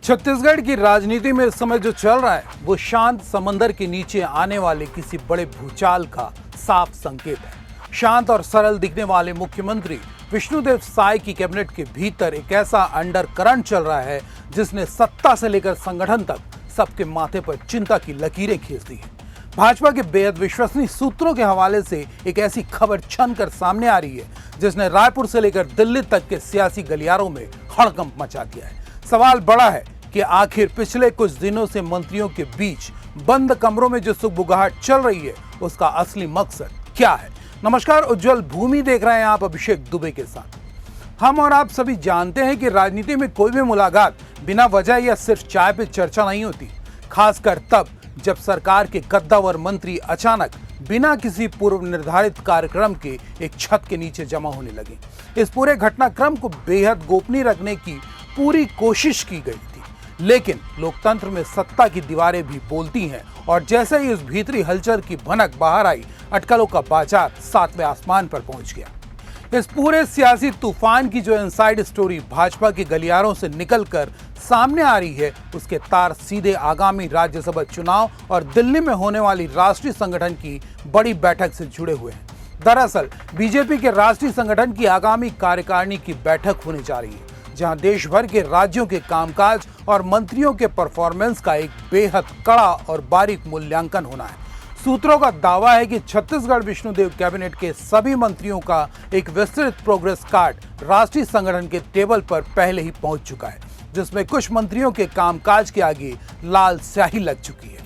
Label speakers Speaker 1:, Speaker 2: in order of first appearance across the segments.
Speaker 1: छत्तीसगढ़ की राजनीति में इस समय जो चल रहा है वो शांत समंदर के नीचे आने वाले किसी बड़े भूचाल का साफ संकेत है। शांत और सरल दिखने वाले मुख्यमंत्री विष्णुदेव साय की कैबिनेट के भीतर एक ऐसा अंडर करंट चल रहा है जिसने सत्ता से लेकर संगठन तक सबके माथे पर चिंता की लकीरें खींच दी है। भाजपा के बेहद विश्वसनीय सूत्रों के हवाले से एक ऐसी खबर छन कर सामने आ रही है जिसने रायपुर से लेकर दिल्ली तक के सियासी गलियारों में हड़कंप मचा दिया है। सवाल बड़ा है कि आखिर पिछले कुछ दिनों से मंत्रियों के बीच बंद कमरों में जो सुगबुगाहट चल रही है उसका असली मकसद क्या है। नमस्कार, उज्जवल भूमि देख रहे हैं आप अभिषेक दुबे के साथ। हम और आप सभी जानते हैं कि राजनीति में कोई भी मुलाकात बिना वजह या सिर्फ चाय पे चर्चा नहीं होती, खासकर तब जब सरकार के कद्दावर मंत्री अचानक बिना किसी पूर्व निर्धारित कार्यक्रम के एक छत के नीचे जमा होने लगे। इस पूरे घटनाक्रम को बेहद गोपनीय रखने की पूरी कोशिश की गई थी, लेकिन लोकतंत्र में सत्ता की दीवारें भी बोलती हैं और जैसे ही उस भीतरी हलचल की भनक बाहर आई, अटकलों का बाजार सातवें आसमान पर पहुंच गया। इस पूरे सियासी तूफान की जो इनसाइड स्टोरी भाजपा के गलियारों से निकलकर सामने आ रही है, उसके तार सीधे आगामी राज्यसभा चुनाव और दिल्ली में होने वाली राष्ट्रीय संगठन की बड़ी बैठक से जुड़े हुए हैं। दरअसल बीजेपी के राष्ट्रीय संगठन की आगामी कार्यकारिणी की बैठक होने जा रही है, जहां देश भर के राज्यों के कामकाज और मंत्रियों के परफॉर्मेंस का एक बेहद कड़ा और बारीक मूल्यांकन होना है। सूत्रों का दावा है कि छत्तीसगढ़ विष्णुदेव कैबिनेट के सभी मंत्रियों का एक विस्तृत प्रोग्रेस कार्ड राष्ट्रीय संगठन के टेबल पर पहले ही पहुंच चुका है, जिसमें कुछ मंत्रियों के कामकाज के आगे लाल स्याही लग चुकी है।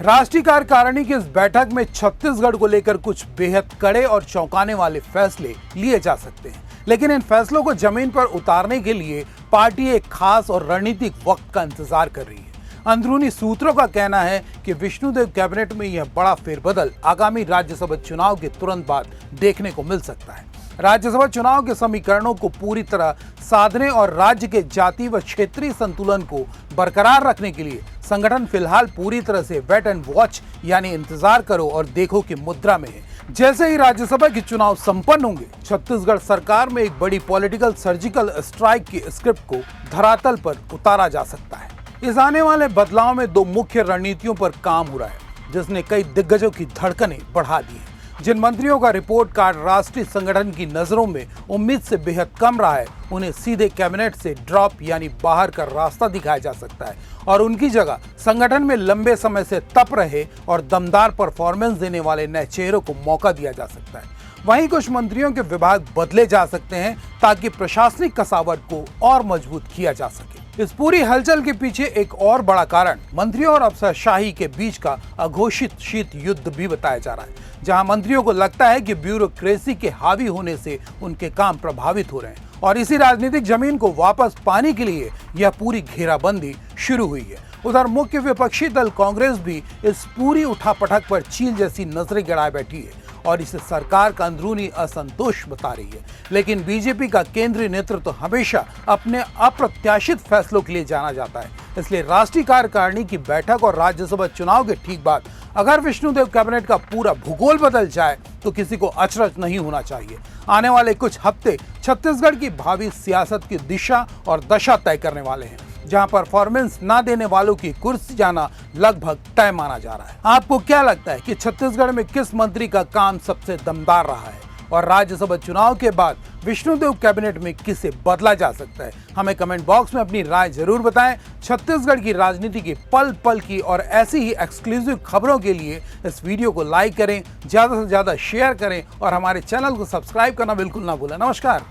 Speaker 1: राष्ट्रीय कार्यकारिणी की इस बैठक में छत्तीसगढ़ को लेकर कुछ बेहद कड़े और चौंकाने वाले फैसले लिए जा सकते हैं, लेकिन इन फैसलों को जमीन पर उतारने के लिए पार्टी एक खास और रणनीतिक वक्त का इंतजार कर रही है। अंदरूनी सूत्रों का कहना है कि विष्णुदेव कैबिनेट में यह बड़ा फेरबदल आगामी राज्यसभा चुनाव के तुरंत बाद देखने को मिल सकता है। राज्यसभा चुनाव के समीकरणों को पूरी तरह साधने और राज्य के जातीय व क्षेत्रीय संतुलन को बरकरार रखने के लिए संगठन फिलहाल पूरी तरह से वेट एंड वॉच यानी इंतजार करो और देखो की मुद्रा में है। जैसे ही राज्यसभा के चुनाव संपन्न होंगे, छत्तीसगढ़ सरकार में एक बड़ी पॉलिटिकल सर्जिकल स्ट्राइक की स्क्रिप्ट को धरातल पर उतारा जा सकता है। इस आने वाले बदलाव में दो मुख्य रणनीतियों पर काम हो रहा है, जिसने कई दिग्गजों की धड़कनें बढ़ा दी है। जिन मंत्रियों का रिपोर्ट कार्ड राष्ट्रीय संगठन की नजरों में उम्मीद से बेहद कम रहा है, उन्हें सीधे कैबिनेट से ड्रॉप यानी बाहर का रास्ता दिखाया जा सकता है और उनकी जगह संगठन में लंबे समय से तप रहे और दमदार परफॉर्मेंस देने वाले नए चेहरों को मौका दिया जा सकता है। वहीं कुछ मंत्रियों के विभाग बदले जा सकते हैं ताकि प्रशासनिक कसावट को और मजबूत किया जा सके। इस पूरी हलचल के पीछे एक और बड़ा कारण मंत्रियों और अफसरशाही के बीच का अघोषित शीत युद्ध भी बताया जा रहा है, जहां मंत्रियों को लगता है कि ब्यूरोक्रेसी के हावी होने से उनके काम प्रभावित हो रहे हैं और इसी राजनीतिक जमीन को वापस पाने के लिए यह पूरी घेराबंदी शुरू हुई है। उधर मुख्य विपक्षी दल कांग्रेस भी इस पूरी उठापटक पर चील जैसी नजरें गड़ाए बैठी है और इसे सरकार का अंदरूनी असंतोष बता रही है। लेकिन बीजेपी का केंद्रीय नेतृत्व हमेशा अपने अप्रत्याशित फैसलों के लिए जाना जाता है, इसलिए राष्ट्रीय कार्यकारिणी की बैठक और राज्यसभा चुनाव के ठीक बाद अगर विष्णुदेव कैबिनेट का पूरा भूगोल बदल जाए तो किसी को अचरज नहीं होना चाहिए। आने वाले कुछ हफ्ते छत्तीसगढ़ की भावी सियासत की दिशा और दशा तय करने वाले हैं, जहां परफॉर्मेंस ना देने वालों की कुर्सी जाना लगभग तय माना जा रहा है। आपको क्या लगता है कि छत्तीसगढ़ में किस मंत्री का काम सबसे दमदार रहा है और राज्यसभा चुनाव के बाद विष्णुदेव कैबिनेट में किसे बदला जा सकता है? हमें कमेंट बॉक्स में अपनी राय जरूर बताएं। छत्तीसगढ़ की राजनीति की पल पल की और ऐसी ही एक्सक्लूसिव खबरों के लिए इस वीडियो को लाइक करें, ज्यादा से ज्यादा शेयर करें और हमारे चैनल को सब्सक्राइब करना बिल्कुल ना भूलें। नमस्कार।